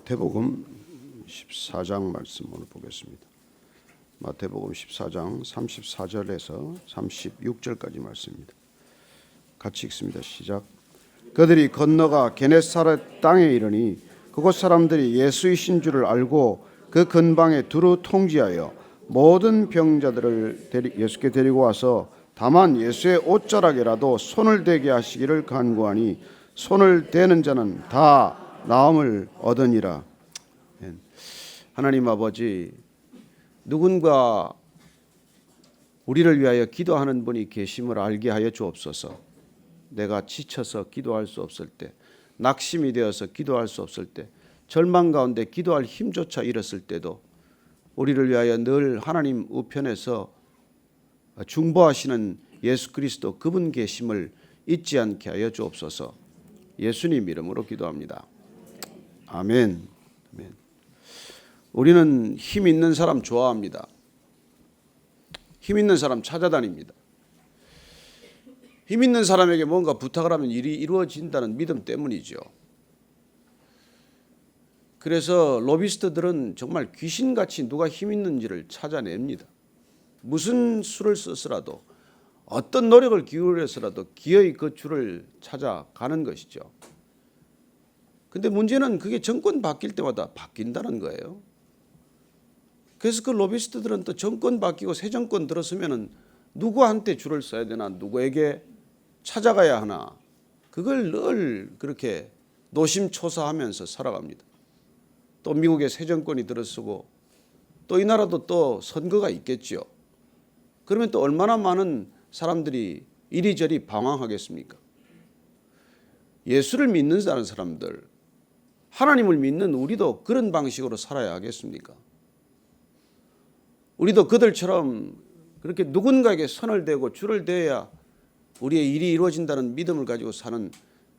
마태복음 14장 말씀을 보겠습니다. 마태복음 14장 34절에서 36절까지 말씀입니다. 같이 읽습니다. 시작. 그들이 건너가 게네사렛 땅에 이르니 그곳 사람들이 예수이신 줄을 알고 그 근방에 두루 통지하여 모든 병자들을 예수께 데리고 와서 다만 예수의 옷자락에라도 손을 대게 하시기를 간구하니 손을 대는 자는 다 나음을 얻으니라. 하나님 아버지, 누군가 우리를 위하여 기도하는 분이 계심을 알게 하여 주옵소서. 내가 지쳐서 기도할 수 없을 때, 낙심이 되어서 기도할 수 없을 때, 절망 가운데 기도할 힘조차 잃었을 때도 우리를 위하여 늘 하나님 우편에서 중보하시는 예수 그리스도 그분 계심을 잊지 않게 하여 주옵소서. 예수님 이름으로 기도합니다. 아멘. 아멘. 우리는 힘 있는 사람 좋아합니다. 힘 있는 사람 찾아다닙니다. 힘 있는 사람에게 뭔가 부탁을 하면 일이 이루어진다는 믿음 때문이죠. 그래서 로비스트들은 정말 귀신같이 누가 힘 있는지를 찾아냅니다. 무슨 수를 써서라도 어떤 노력을 기울여서라도 기어이 그 줄을 찾아가는 것이죠. 근데 문제는 그게 정권 바뀔 때마다 바뀐다는 거예요. 그래서 그 로비스트들은 또 정권 바뀌고 새 정권 들어서면은 누구한테 줄을 서야 되나, 누구에게 찾아가야 하나, 그걸 늘 그렇게 노심초사하면서 살아갑니다. 또 미국의 새 정권이 들어서고 또 이 나라도 또 선거가 있겠죠. 그러면 또 얼마나 많은 사람들이 이리저리 방황하겠습니까? 예수를 믿는 사람들, 하나님을 믿는 우리도 그런 방식으로 살아야 하겠습니까? 우리도 그들처럼 그렇게 누군가에게 선을 대고 줄을 대야 우리의 일이 이루어진다는 믿음을 가지고 사는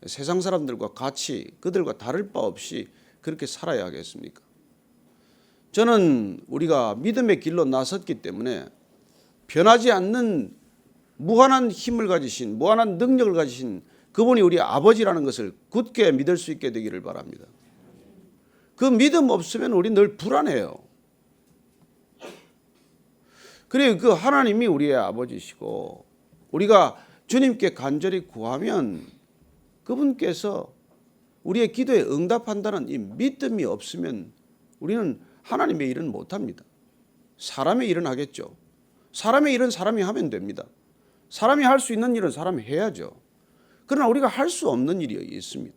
세상 사람들과 같이 그들과 다를 바 없이 그렇게 살아야 하겠습니까? 저는 우리가 믿음의 길로 나섰기 때문에 변하지 않는 무한한 힘을 가지신, 무한한 능력을 가지신 그분이 우리 아버지라는 것을 굳게 믿을 수 있게 되기를 바랍니다. 그 믿음 없으면 우리 늘 불안해요. 그래요. 그 하나님이 우리의 아버지시고 우리가 주님께 간절히 구하면 그분께서 우리의 기도에 응답한다는 이 믿음이 없으면 우리는 하나님의 일은 못합니다. 사람의 일은 하겠죠. 사람의 일은 사람이 하면 됩니다. 사람이 할 수 있는 일은 사람이 해야죠. 그러나 우리가 할 수 없는 일이 있습니다.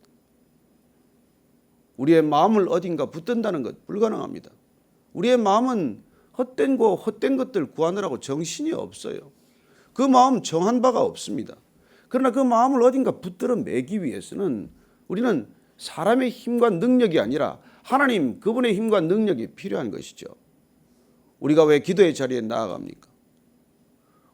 우리의 마음을 어딘가 붙든다는 것 불가능합니다. 우리의 마음은 헛된 것들 구하느라고 정신이 없어요. 그 마음 정한 바가 없습니다. 그러나 그 마음을 어딘가 붙들어 매기 위해서는 우리는 사람의 힘과 능력이 아니라 하나님 그분의 힘과 능력이 필요한 것이죠. 우리가 왜 기도의 자리에 나아갑니까?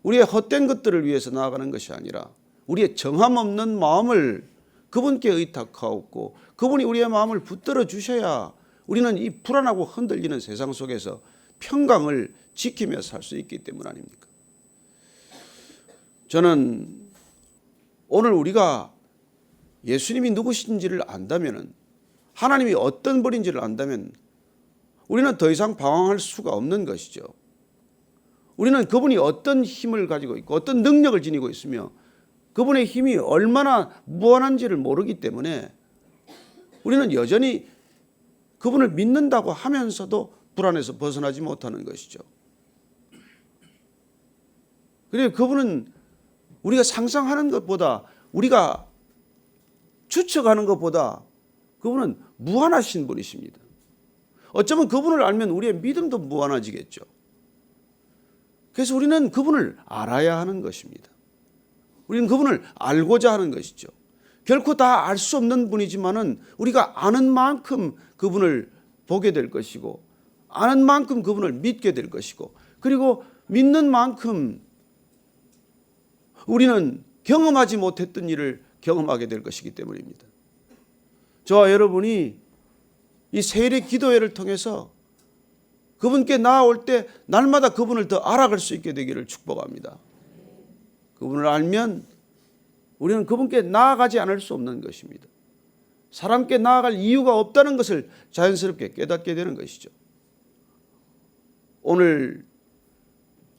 우리의 헛된 것들을 위해서 나아가는 것이 아니라 우리의 정함 없는 마음을 그분께 의탁하고 그분이 우리의 마음을 붙들어 주셔야 우리는 이 불안하고 흔들리는 세상 속에서 평강을 지키며 살 수 있기 때문 아닙니까? 저는 오늘 우리가 예수님이 누구신지를 안다면, 하나님이 어떤 분인지를 안다면 우리는 더 이상 방황할 수가 없는 것이죠. 우리는 그분이 어떤 힘을 가지고 있고 어떤 능력을 지니고 있으며 그분의 힘이 얼마나 무한한지를 모르기 때문에 우리는 여전히 그분을 믿는다고 하면서도 불안에서 벗어나지 못하는 것이죠. 그리고 그분은 우리가 상상하는 것보다, 우리가 추측하는 것보다 그분은 무한하신 분이십니다. 어쩌면 그분을 알면 우리의 믿음도 무한해지겠죠. 그래서 우리는 그분을 알아야 하는 것입니다. 우리는 그분을 알고자 하는 것이죠. 결코 다 알 수 없는 분이지만은 우리가 아는 만큼 그분을 보게 될 것이고, 아는 만큼 그분을 믿게 될 것이고, 그리고 믿는 만큼 우리는 경험하지 못했던 일을 경험하게 될 것이기 때문입니다. 저와 여러분이 이 세일의 기도회를 통해서 그분께 나아올 때 날마다 그분을 더 알아갈 수 있게 되기를 축복합니다. 그분을 알면 우리는 그분께 나아가지 않을 수 없는 것입니다. 사람께 나아갈 이유가 없다는 것을 자연스럽게 깨닫게 되는 것이죠. 오늘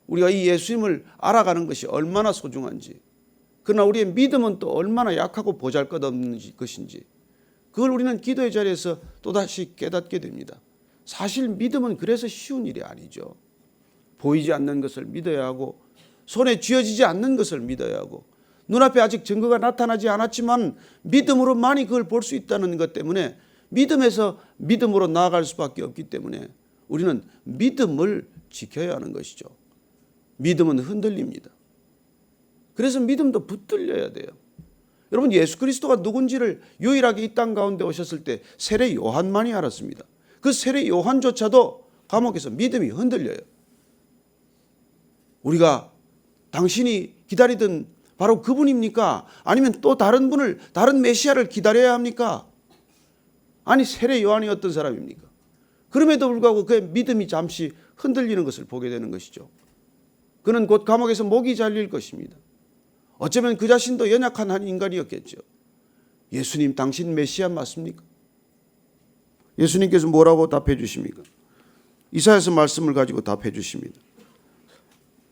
우리가 이 예수님을 알아가는 것이 얼마나 소중한지, 그러나 우리의 믿음은 또 얼마나 약하고 보잘것없는 것인지, 그걸 우리는 기도의 자리에서 또다시 깨닫게 됩니다. 사실 믿음은 그래서 쉬운 일이 아니죠. 보이지 않는 것을 믿어야 하고, 손에 쥐어지지 않는 것을 믿어야 하고, 눈앞에 아직 증거가 나타나지 않았지만 믿음으로만이 그걸 볼 수 있다는 것 때문에, 믿음에서 믿음으로 나아갈 수밖에 없기 때문에 우리는 믿음을 지켜야 하는 것이죠. 믿음은 흔들립니다. 그래서 믿음도 붙들려야 돼요. 여러분, 예수 그리스도가 누군지를 유일하게 이 땅 가운데 오셨을 때 세례 요한만이 알았습니다. 그 세례 요한조차도 감옥에서 믿음이 흔들려요. 우리가 당신이 기다리던 바로 그분입니까? 아니면 또 다른 분을, 다른 메시아를 기다려야 합니까? 아니, 세례 요한이 어떤 사람입니까? 그럼에도 불구하고 그의 믿음이 잠시 흔들리는 것을 보게 되는 것이죠. 그는 곧 감옥에서 목이 잘릴 것입니다. 어쩌면 그 자신도 연약한 한 인간이었겠죠. 예수님, 당신 메시아 맞습니까? 예수님께서 뭐라고 답해 주십니까? 이사야서 말씀을 가지고 답해 주십니다.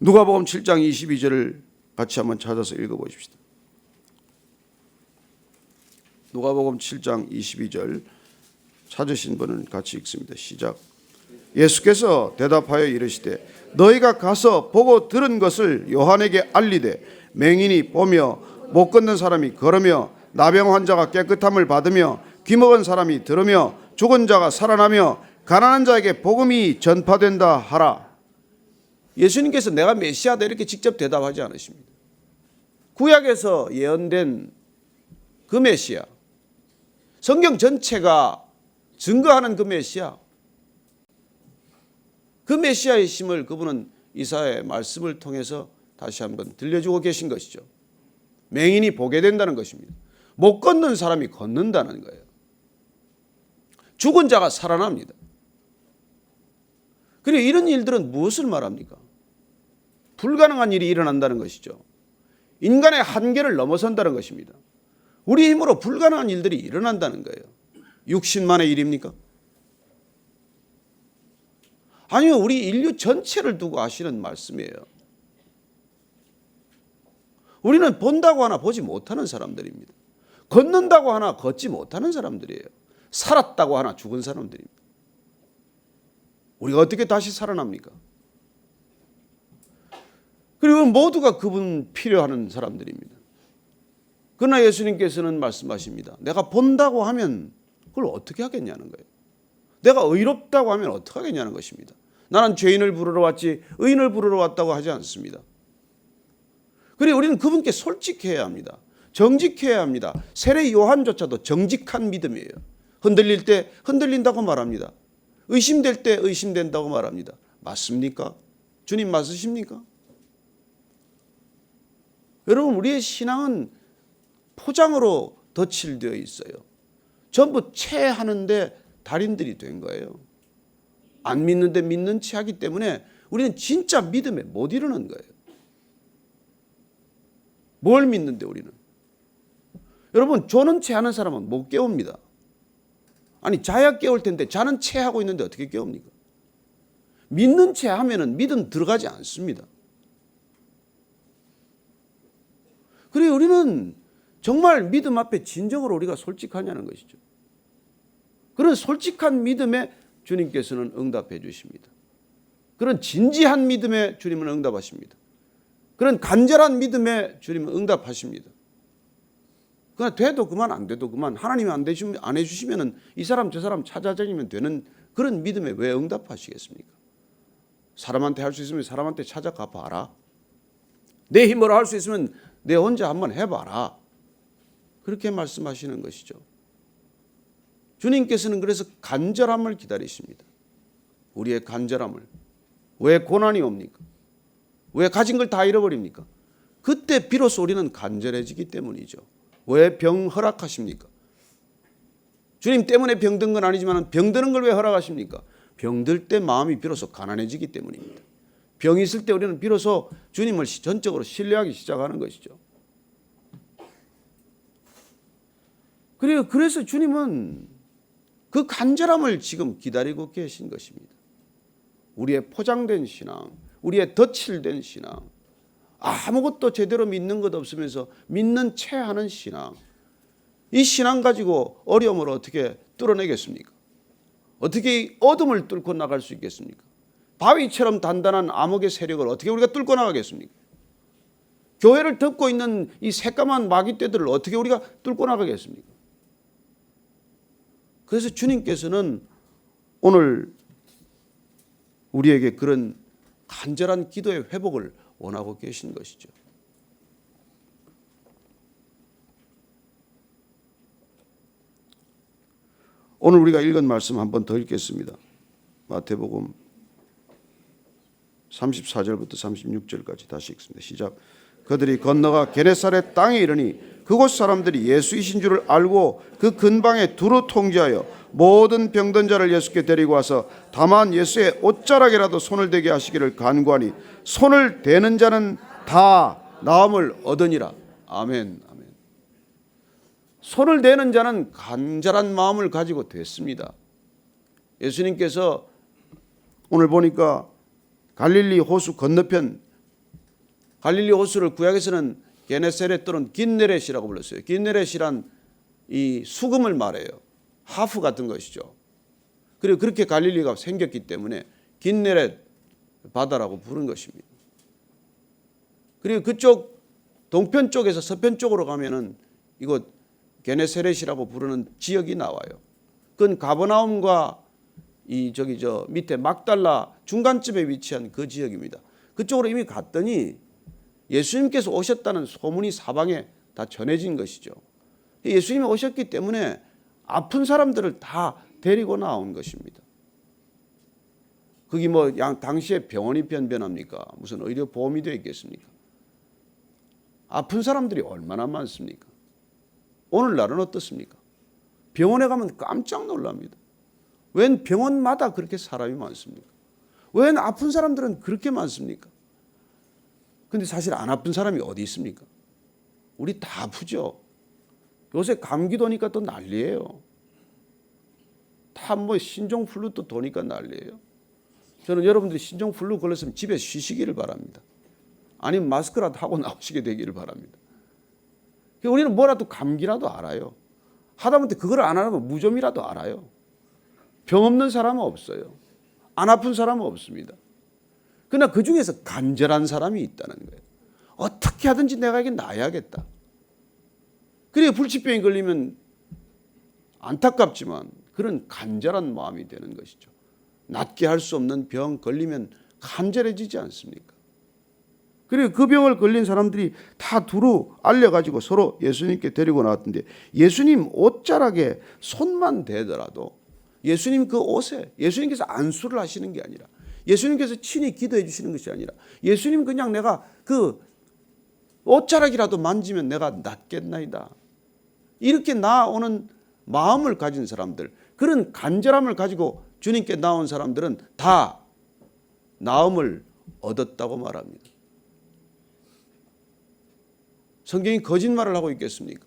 누가복음 7장 22절을 같이 한번 찾아서 읽어보십시다. 누가복음 7장 22절 찾으신 분은 같이 읽습니다. 시작. 예수께서 대답하여 이르시되 너희가 가서 보고 들은 것을 요한에게 알리되 맹인이 보며 못 걷는 사람이 걸으며 나병 환자가 깨끗함을 받으며 귀먹은 사람이 들으며 죽은 자가 살아나며 가난한 자에게 복음이 전파된다 하라. 예수님께서 내가 메시아다 이렇게 직접 대답하지 않으십니다. 구약에서 예언된 그 메시아, 성경 전체가 증거하는 그 메시아, 그 메시아의 힘을 그분은 이사야의 말씀을 통해서 다시 한번 들려주고 계신 것이죠. 맹인이 보게 된다는 것입니다. 못 걷는 사람이 걷는다는 거예요. 죽은 자가 살아납니다. 그리고 이런 일들은 무엇을 말합니까? 불가능한 일이 일어난다는 것이죠. 인간의 한계를 넘어선다는 것입니다. 우리 힘으로 불가능한 일들이 일어난다는 거예요. 육신만의 일입니까? 아니요, 우리 인류 전체를 두고 하시는 말씀이에요. 우리는 본다고 하나 보지 못하는 사람들입니다. 걷는다고 하나 걷지 못하는 사람들이에요. 살았다고 하나 죽은 사람들입니다. 우리가 어떻게 다시 살아납니까? 그리고 모두가 그분 필요하는 사람들입니다. 그러나 예수님께서는 말씀하십니다. 내가 본다고 하면 그걸 어떻게 하겠냐는 거예요. 내가 의롭다고 하면 어떻게 하겠냐는 것입니다. 나는 죄인을 부르러 왔지 의인을 부르러 왔다고 하지 않습니다. 그리고 우리는 그분께 솔직해야 합니다. 정직해야 합니다. 세례 요한조차도 정직한 믿음이에요. 흔들릴 때 흔들린다고 말합니다. 의심될 때 의심된다고 말합니다. 맞습니까? 주님 맞으십니까? 여러분, 우리의 신앙은 포장으로 덧칠되어 있어요. 전부 체하는데 달인들이 된 거예요. 안 믿는데 믿는 체 하기 때문에 우리는 진짜 믿음에 못 이르는 거예요. 뭘 믿는데 우리는? 여러분, 조는 체하는 사람은 못 깨웁니다. 아니, 자야 깨울 텐데 자는 체하고 있는데 어떻게 깨웁니까? 믿는 체 하면은 믿음 들어가지 않습니다. 그리고 우리는 정말 믿음 앞에 진정으로 우리가 솔직하냐는 것이죠. 그런 솔직한 믿음에 주님께서는 응답해 주십니다. 그런 진지한 믿음에 주님은 응답하십니다. 그런 간절한 믿음에 주님은 응답하십니다. 그러나 돼도 그만 안 돼도 그만, 하나님이 안 해주시면 이 사람 저 사람 찾아다니면 되는 그런 믿음에 왜 응답하시겠습니까? 사람한테 할 수 있으면 사람한테 찾아가 봐라. 내 힘으로 할 수 있으면 내 혼자 한번 해봐라. 그렇게 말씀하시는 것이죠. 주님께서는 그래서 간절함을 기다리십니다. 우리의 간절함을. 왜 고난이 옵니까? 왜 가진 걸 다 잃어버립니까? 그때 비로소 우리는 간절해지기 때문이죠. 왜 병 허락하십니까? 주님 때문에 병든 건 아니지만 병드는 걸 왜 허락하십니까? 병들 때 마음이 비로소 가난해지기 때문입니다. 병이 있을 때 우리는 비로소 주님을 전적으로 신뢰하기 시작하는 것이죠. 그래서 주님은 그 간절함을 지금 기다리고 계신 것입니다. 우리의 포장된 신앙, 우리의 덧칠된 신앙, 아무것도 제대로 믿는 것 없으면서 믿는 채 하는 신앙, 이 신앙 가지고 어려움을 어떻게 뚫어내겠습니까? 어떻게 어둠을 뚫고 나갈 수 있겠습니까? 바위처럼 단단한 암흑의 세력을 어떻게 우리가 뚫고 나가겠습니까? 교회를 덮고 있는 이 새까만 마귀떼들을 어떻게 우리가 뚫고 나가겠습니까? 그래서 주님께서는 오늘 우리에게 그런 간절한 기도의 회복을 원하고 계신 것이죠. 오늘 우리가 읽은 말씀 한 번 더 읽겠습니다. 마태복음 34절부터 36절까지 다시 읽습니다. 시작. 그들이 건너가 게네사렛 땅에 이르니 그곳 사람들이 예수이신 줄을 알고 그 근방에 두루 통제하여 모든 병든 자를 예수께 데리고 와서 다만 예수의 옷자락이라도 손을 대게 하시기를 간구하니 손을 대는 자는 다 나음을 얻으니라. 아멘. 아멘. 손을 대는 자는 간절한 마음을 가지고 됐습니다. 예수님께서 오늘 보니까 갈릴리 호수 건너편, 갈릴리 호수를 구약에서는 게네사렛 또는 긴네렛이라고 불렀어요. 긴네렛이란 이 수금을 말해요. 하프 같은 것이죠. 그리고 그렇게 갈릴리가 생겼기 때문에 긴네렛 바다라고 부른 것입니다. 그리고 그쪽 동편 쪽에서 서편 쪽으로 가면은 이곳 게네사렛이라고 부르는 지역이 나와요. 그건 가버나움과 이 밑에 막달라 중간쯤에 위치한 그 지역입니다. 그쪽으로 이미 갔더니 예수님께서 오셨다는 소문이 사방에 다 전해진 것이죠. 예수님이 오셨기 때문에 아픈 사람들을 다 데리고 나온 것입니다. 그게 뭐 당시에 병원이 변변합니까? 무슨 의료보험이 되어 있겠습니까? 아픈 사람들이 얼마나 많습니까? 오늘날은 어떻습니까? 병원에 가면 깜짝 놀랍니다. 웬 병원마다 그렇게 사람이 많습니까? 웬 아픈 사람들은 그렇게 많습니까? 근데 사실 안 아픈 사람이 어디 있습니까? 우리 다 아프죠. 요새 감기도 오니까 또 난리예요. 다 뭐 신종플루 또 도니까 난리예요. 저는 여러분들이 신종플루 걸렸으면 집에 쉬시기를 바랍니다. 아니면 마스크라도 하고 나오시게 되기를 바랍니다. 우리는 뭐라도 감기라도 알아요. 하다못해 그걸 안 하면 무좀이라도 알아요. 병 없는 사람은 없어요. 안 아픈 사람은 없습니다. 그러나 그 중에서 간절한 사람이 있다는 거예요. 어떻게 하든지 내가 이게 나아야겠다. 그리고 불치병이 걸리면 안타깝지만 그런 간절한 마음이 되는 것이죠. 낫게 할 수 없는 병 걸리면 간절해지지 않습니까? 그리고 그 병을 걸린 사람들이 다 두루 알려가지고 서로 예수님께 데리고 나왔던데 예수님 옷자락에 손만 대더라도 예수님 그 옷에 예수님께서 안수를 하시는 게 아니라 예수님께서 친히 기도해 주시는 것이 아니라 예수님 그냥 내가 그 옷자락이라도 만지면 내가 낫겠나이다. 이렇게 나오는 마음을 가진 사람들, 그런 간절함을 가지고 주님께 나온 사람들은 다 나음을 얻었다고 말합니다. 성경이 거짓말을 하고 있겠습니까?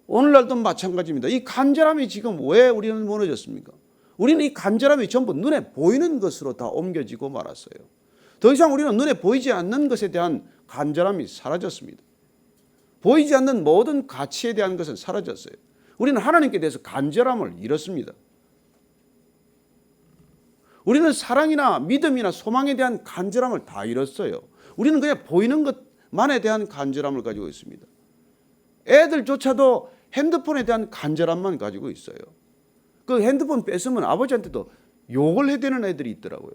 오늘날도 마찬가지입니다. 이 간절함이 지금 왜 우리는 무너졌습니까? 우리는 이 간절함이 전부 눈에 보이는 것으로 다 옮겨지고 말았어요. 더 이상 우리는 눈에 보이지 않는 것에 대한 간절함이 사라졌습니다. 보이지 않는 모든 가치에 대한 것은 사라졌어요. 우리는 하나님께 대해서 간절함을 잃었습니다. 우리는 사랑이나 믿음이나 소망에 대한 간절함을 다 잃었어요. 우리는 그냥 보이는 것만에 대한 간절함을 가지고 있습니다. 애들조차도 핸드폰에 대한 간절함만 가지고 있어요. 그 핸드폰 뺏으면 아버지한테도 욕을 해대는 애들이 있더라고요.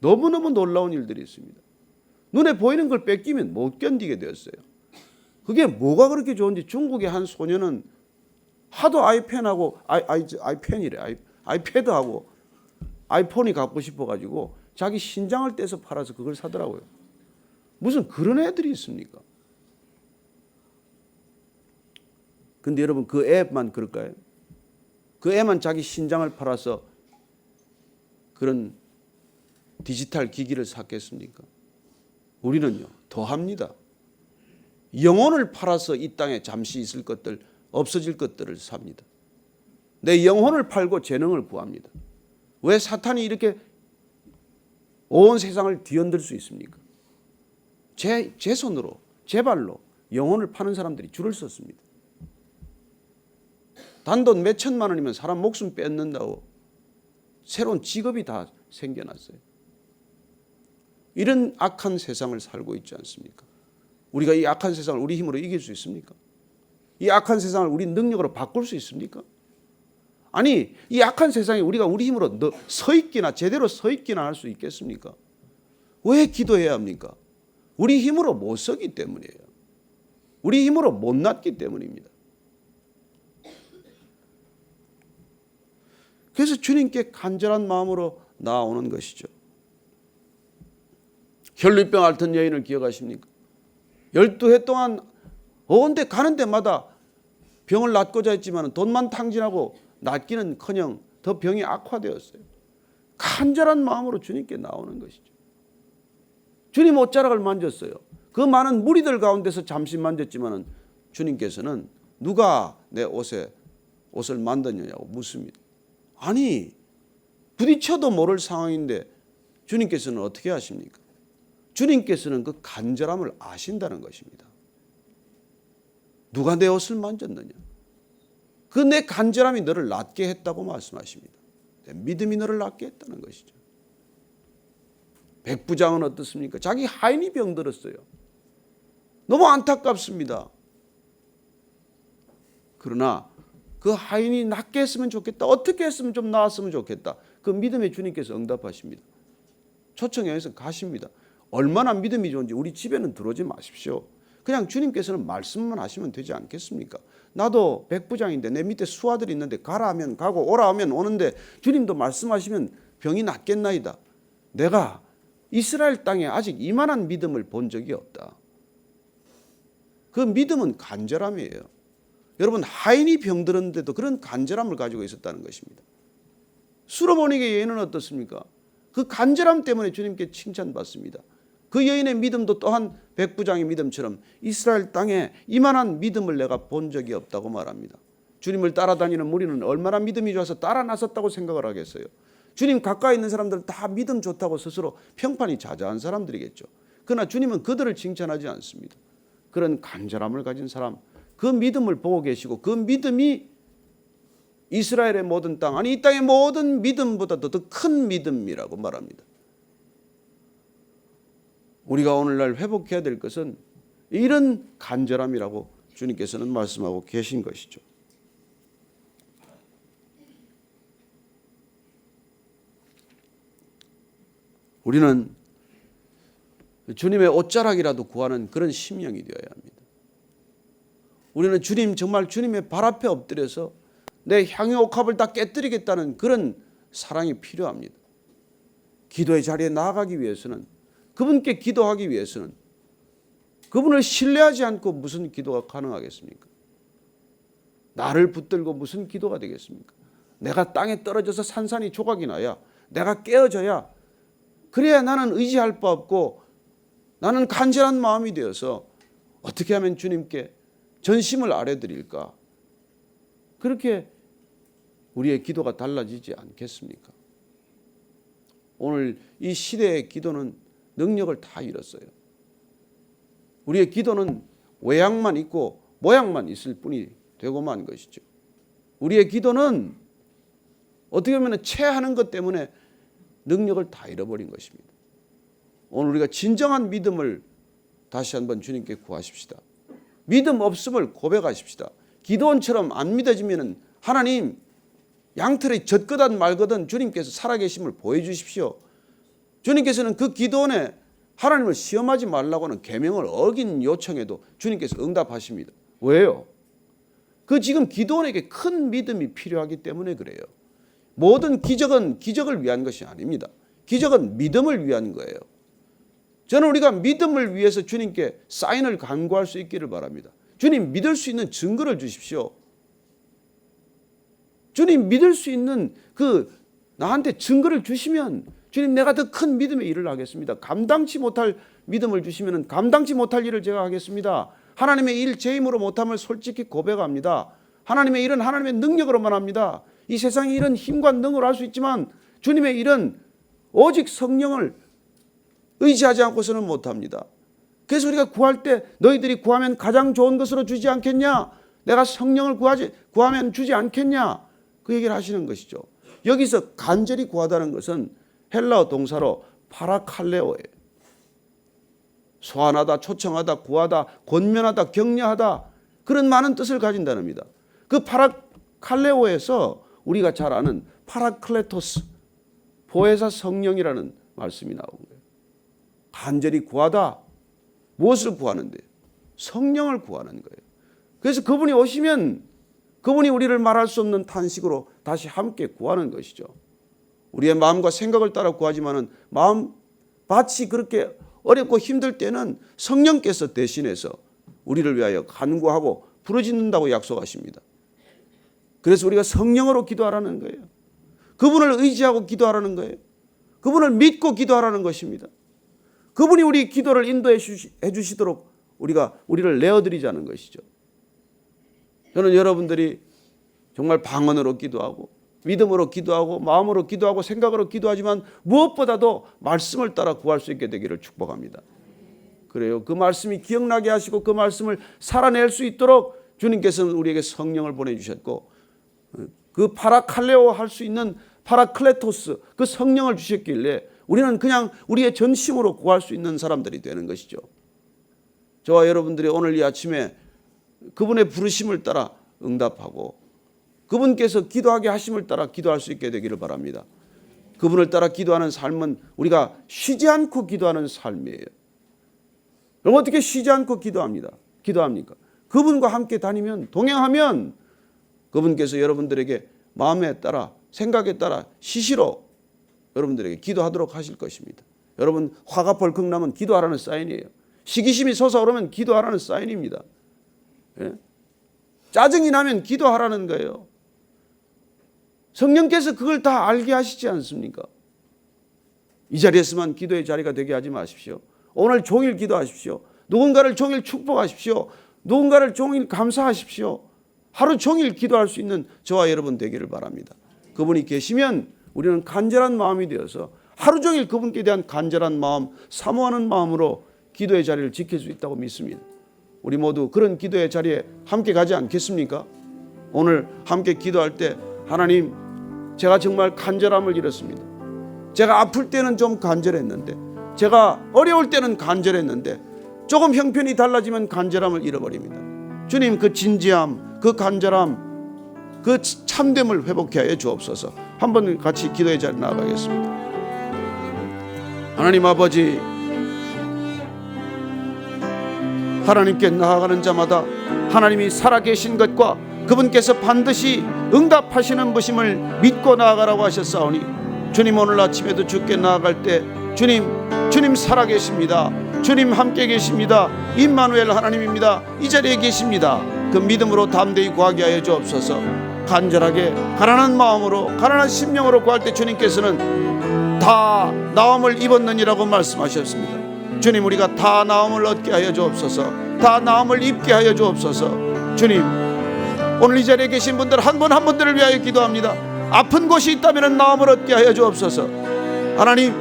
너무너무 놀라운 일들이 있습니다. 눈에 보이는 걸 뺏기면 못 견디게 되었어요. 그게 뭐가 그렇게 좋은지 중국의 한 소녀는 하도 아이펜하고 아이패드하고 아이폰이 갖고 싶어가지고 자기 신장을 떼서 팔아서 그걸 사더라고요. 무슨 그런 애들이 있습니까? 근데 여러분 그 애만 그럴까요? 그 애만 자기 신장을 팔아서 그런 디지털 기기를 샀겠습니까? 우리는요 더 합니다. 영혼을 팔아서 이 땅에 잠시 있을 것들, 없어질 것들을 삽니다. 내 영혼을 팔고 재능을 구합니다. 왜 사탄이 이렇게 온 세상을 뒤흔들 수 있습니까? 제 손으로, 제 발로 영혼을 파는 사람들이 줄을 섰습니다. 단돈 몇 천만 원이면 사람 목숨 뺏는다고 새로운 직업이 다 생겨났어요. 이런 악한 세상을 살고 있지 않습니까? 우리가 이 악한 세상을 우리 힘으로 이길 수 있습니까? 이 악한 세상을 우리 능력으로 바꿀 수 있습니까? 아니, 이 악한 세상에 우리가 우리 힘으로 서 있기나 제대로 서 있기나 할 수 있겠습니까? 왜 기도해야 합니까? 우리 힘으로 못 서기 때문이에요. 우리 힘으로 못 났기 때문입니다. 그래서 주님께 간절한 마음으로 나아오는 것이죠. 혈루병 앓던 여인을 기억하십니까? 12해 동안 어느 가는 데마다 병을 낫고자 했지만 돈만 탕진하고 낫기는커녕 더 병이 악화되었어요. 간절한 마음으로 주님께 나오는 것이죠. 주님 옷자락을 만졌어요. 그 많은 무리들 가운데서 잠시 만졌지만 주님께서는 누가 내 옷을 만졌느냐고 묻습니다. 아니, 부딪혀도 모를 상황인데 주님께서는 어떻게 하십니까? 주님께서는 그 간절함을 아신다는 것입니다. 누가 내 옷을 만졌느냐? 그 내 간절함이 너를 낫게 했다고 말씀하십니다. 내 믿음이 너를 낫게 했다는 것이죠. 백부장은 어떻습니까? 자기 하인이 병들었어요. 너무 안타깝습니다. 그러나 그 하인이 낫게 했으면 좋겠다. 어떻게 했으면 좀 나았으면 좋겠다. 그 믿음의 주님께서 응답하십니다. 초청해서 가십니다. 얼마나 믿음이 좋은지 우리 집에는 들어오지 마십시오. 그냥 주님께서는 말씀만 하시면 되지 않겠습니까? 나도 백부장인데 내 밑에 수하들이 있는데 가라 하면 가고 오라 하면 오는데 주님도 말씀하시면 병이 낫겠나이다. 내가 이스라엘 땅에 아직 이만한 믿음을 본 적이 없다. 그 믿음은 간절함이에요. 여러분, 하인이 병들었는데도 그런 간절함을 가지고 있었다는 것입니다. 수로보니게 여인은 어떻습니까? 그 간절함 때문에 주님께 칭찬받습니다. 그 여인의 믿음도 또한 백부장의 믿음처럼 이스라엘 땅에 이만한 믿음을 내가 본 적이 없다고 말합니다. 주님을 따라다니는 무리는 얼마나 믿음이 좋아서 따라 나섰다고 생각을 하겠어요. 주님 가까이 있는 사람들은 다 믿음 좋다고 스스로 평판이 자자한 사람들이겠죠. 그러나 주님은 그들을 칭찬하지 않습니다. 그런 간절함을 가진 사람, 그 믿음을 보고 계시고 그 믿음이 이스라엘의 모든 땅, 아니 이 땅의 모든 믿음보다도 더 큰 믿음이라고 말합니다. 우리가 오늘날 회복해야 될 것은 이런 간절함이라고 주님께서는 말씀하고 계신 것이죠. 우리는 주님의 옷자락이라도 구하는 그런 심령이 되어야 합니다. 우리는 정말 주님의 발 앞에 엎드려서 내 향유 옥합을 다 깨뜨리겠다는 그런 사랑이 필요합니다. 기도의 자리에 나아가기 위해서는, 그분께 기도하기 위해서는 그분을 신뢰하지 않고 무슨 기도가 가능하겠습니까? 나를 붙들고 무슨 기도가 되겠습니까? 내가 땅에 떨어져서 산산이 조각이 나야, 내가 깨어져야, 그래야 나는 의지할 바 없고 나는 간절한 마음이 되어서 어떻게 하면 주님께 전심을 아뢰드릴까? 그렇게 우리의 기도가 달라지지 않겠습니까? 오늘 이 시대의 기도는 능력을 다 잃었어요. 우리의 기도는 외양만 있고 모양만 있을 뿐이 되고만 것이죠. 우리의 기도는 어떻게 보면 체하는 것 때문에 능력을 다 잃어버린 것입니다. 오늘 우리가 진정한 믿음을 다시 한번 주님께 구하십시다. 믿음 없음을 고백하십시다. 기도원처럼 안 믿어지면 하나님 양털에 젖거든 말거든 주님께서 살아계심을 보여주십시오. 주님께서는 그 기도원에 하나님을 시험하지 말라고는 계명을 어긴 요청에도 주님께서 응답하십니다. 왜요? 그 지금 기도원에게 큰 믿음이 필요하기 때문에 그래요. 모든 기적은 기적을 위한 것이 아닙니다. 기적은 믿음을 위한 거예요. 저는 우리가 믿음을 위해서 주님께 사인을 간구할 수 있기를 바랍니다. 주님 믿을 수 있는 증거를 주십시오. 주님 믿을 수 있는 나한테 증거를 주시면 주님 내가 더 큰 믿음의 일을 하겠습니다. 감당치 못할 믿음을 주시면 감당치 못할 일을 제가 하겠습니다. 하나님의 일 제 힘으로 못함을 솔직히 고백합니다. 하나님의 일은 하나님의 능력으로만 합니다. 이 세상의 일은 힘과 능으로 할 수 있지만 주님의 일은 오직 성령을 의지하지 않고서는 못합니다. 그래서 우리가 구할 때 너희들이 구하면 가장 좋은 것으로 주지 않겠냐? 내가 성령을 구하면 주지 않겠냐? 그 얘기를 하시는 것이죠. 여기서 간절히 구하다는 것은 헬라어 동사로 파라칼레오예요. 소환하다, 초청하다, 구하다, 권면하다, 격려하다, 그런 많은 뜻을 가진다는 겁니다. 그 파라칼레오에서 우리가 잘 아는 파라클레토스, 보혜사 성령이라는 말씀이 나온 거예요. 간절히 구하다. 무엇을 구하는데? 성령을 구하는 거예요. 그래서 그분이 오시면 그분이 우리를 말할 수 없는 탄식으로 다시 함께 구하는 것이죠. 우리의 마음과 생각을 따라 구하지만은 마치 그렇게 어렵고 힘들 때는 성령께서 대신해서 우리를 위하여 간구하고 부르짖는다고 약속하십니다. 그래서 우리가 성령으로 기도하라는 거예요. 그분을 의지하고 기도하라는 거예요. 그분을 믿고 기도하라는 것입니다. 그분이 우리 기도를 인도해 주시도록 우리를 내어드리자는 것이죠. 저는 여러분들이 정말 방언으로 기도하고 믿음으로 기도하고 마음으로 기도하고 생각으로 기도하지만 무엇보다도 말씀을 따라 구할 수 있게 되기를 축복합니다. 그래요. 그 말씀이 기억나게 하시고 그 말씀을 살아낼 수 있도록 주님께서는 우리에게 성령을 보내주셨고 그 파라칼레오 할 수 있는 파라클레토스 그 성령을 주셨길래 우리는 그냥 우리의 전심으로 구할 수 있는 사람들이 되는 것이죠. 저와 여러분들이 오늘 이 아침에 그분의 부르심을 따라 응답하고 그분께서 기도하게 하심을 따라 기도할 수 있게 되기를 바랍니다. 그분을 따라 기도하는 삶은 우리가 쉬지 않고 기도하는 삶이에요. 그럼 어떻게 쉬지 않고 기도합니까? 그분과 함께 다니면, 동행하면 그분께서 여러분들에게 마음에 따라 생각에 따라 시시로 여러분들에게 기도하도록 하실 것입니다. 여러분 화가 벌컥 나면 기도하라는 사인이에요. 시기심이 솟아오르면 기도하라는 사인입니다. 예? 짜증이 나면 기도하라는 거예요. 성령께서 그걸 다 알게 하시지 않습니까? 이 자리에서만 기도의 자리가 되게 하지 마십시오. 오늘 종일 기도하십시오. 누군가를 종일 축복하십시오. 누군가를 종일 감사하십시오. 하루 종일 기도할 수 있는 저와 여러분 되기를 바랍니다. 그분이 계시면 우리는 간절한 마음이 되어서 하루 종일 그분께 대한 간절한 마음, 사모하는 마음으로 기도의 자리를 지킬 수 있다고 믿습니다. 우리 모두 그런 기도의 자리에 함께 가지 않겠습니까? 오늘 함께 기도할 때 하나님, 제가 정말 간절함을 잃었습니다. 제가 아플 때는 좀 간절했는데, 제가 어려울 때는 간절했는데 조금 형편이 달라지면 간절함을 잃어버립니다. 주님, 그 진지함, 그 간절함, 그 참됨을 회복해 하여 주옵소서. 한번 같이 기도의 자리에 나아가겠습니다. 하나님 아버지, 하나님께 나아가는 자마다 하나님이 살아계신 것과 그분께서 반드시 응답하시는 것임을 믿고 나아가라고 하셨사오니 주님, 오늘 아침에도 주께 나아갈 때 주님 살아계십니다. 주님 함께 계십니다. 임마누엘 하나님입니다. 이 자리에 계십니다. 그 믿음으로 담대히 구하게 하여 주옵소서. 간절하게 가난한 마음으로 가난한 심령으로 구할 때 주님께서는 다 나음을 입었느니라고 말씀하셨습니다. 주님, 우리가 다 나음을 얻게 하여 주옵소서. 다 나음을 입게 하여 주옵소서. 주님, 오늘 이 자리에 계신 분들 한 분 한 분들을 위하여 기도합니다. 아픈 곳이 있다면 나음을 얻게 하여 주옵소서. 하나님,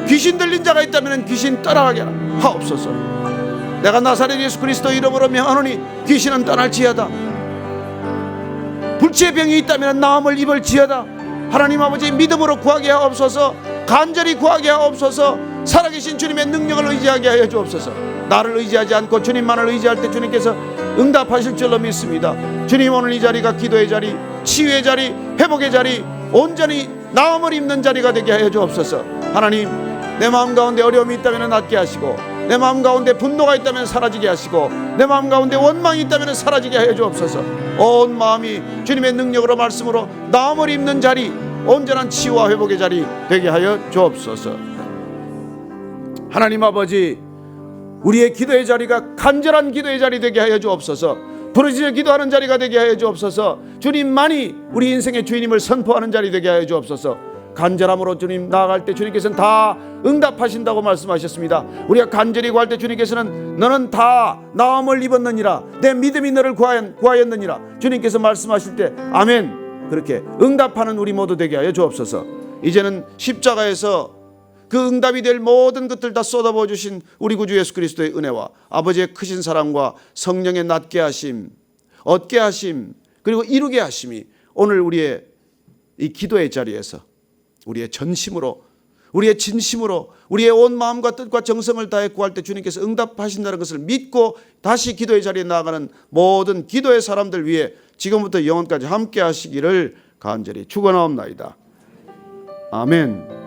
귀신 들린 자가 있다면 귀신 떠나가게 하옵소서. 내가 나사렛 예수 그리스도 이름으로 명하노니 귀신은 떠날지어다. 불치의 병이 있다면 나음을 입을지어다. 하나님 아버지, 믿음으로 구하게 하옵소서. 간절히 구하게 하옵소서. 살아계신 주님의 능력을 의지하게 하여 주옵소서. 나를 의지하지 않고 주님만을 의지할 때 주님께서 응답하실 줄로 믿습니다. 주님, 오늘 이 자리가 기도의 자리, 치유의 자리, 회복의 자리, 온전히 나음을 입는 자리가 되게 하여 주옵소서. 하나님, 내 마음 가운데 어려움이 있다면 낫게 하시고, 내 마음 가운데 분노가 있다면 사라지게 하시고, 내 마음 가운데 원망이 있다면 사라지게 하여 주옵소서. 온 마음이 주님의 능력으로 말씀으로 나음을 입는 자리, 온전한 치유와 회복의 자리 되게 하여 주옵소서. 하나님 아버지, 우리의 기도의 자리가 간절한 기도의 자리 되게 하여 주옵소서. 부르짖어 기도하는 자리가 되게 하여 주옵소서. 주님만이 우리 인생의 주인임을 선포하는 자리 되게 하여 주옵소서. 간절함으로 주님 나아갈 때 주님께서는 다 응답하신다고 말씀하셨습니다. 우리가 간절히 구할 때 주님께서는 너는 다 나음을 입었느니라, 내 믿음이 너를 구하였느니라 주님께서 말씀하실 때 아멘, 그렇게 응답하는 우리 모두 되게 하여 주옵소서. 이제는 십자가에서 그 응답이 될 모든 것들 다 쏟아부어 주신 우리 구주 예수 그리스도의 은혜와 아버지의 크신 사랑과 성령의 낫게 하심, 얻게 하심, 그리고 이루게 하심이 오늘 우리의 이 기도의 자리에서 우리의 전심으로, 우리의 진심으로, 우리의 온 마음과 뜻과 정성을 다해 구할 때 주님께서 응답하신다는 것을 믿고 다시 기도의 자리에 나아가는 모든 기도의 사람들 위해 지금부터 영원까지 함께 하시기를 간절히 축원하옵나이다. 아멘.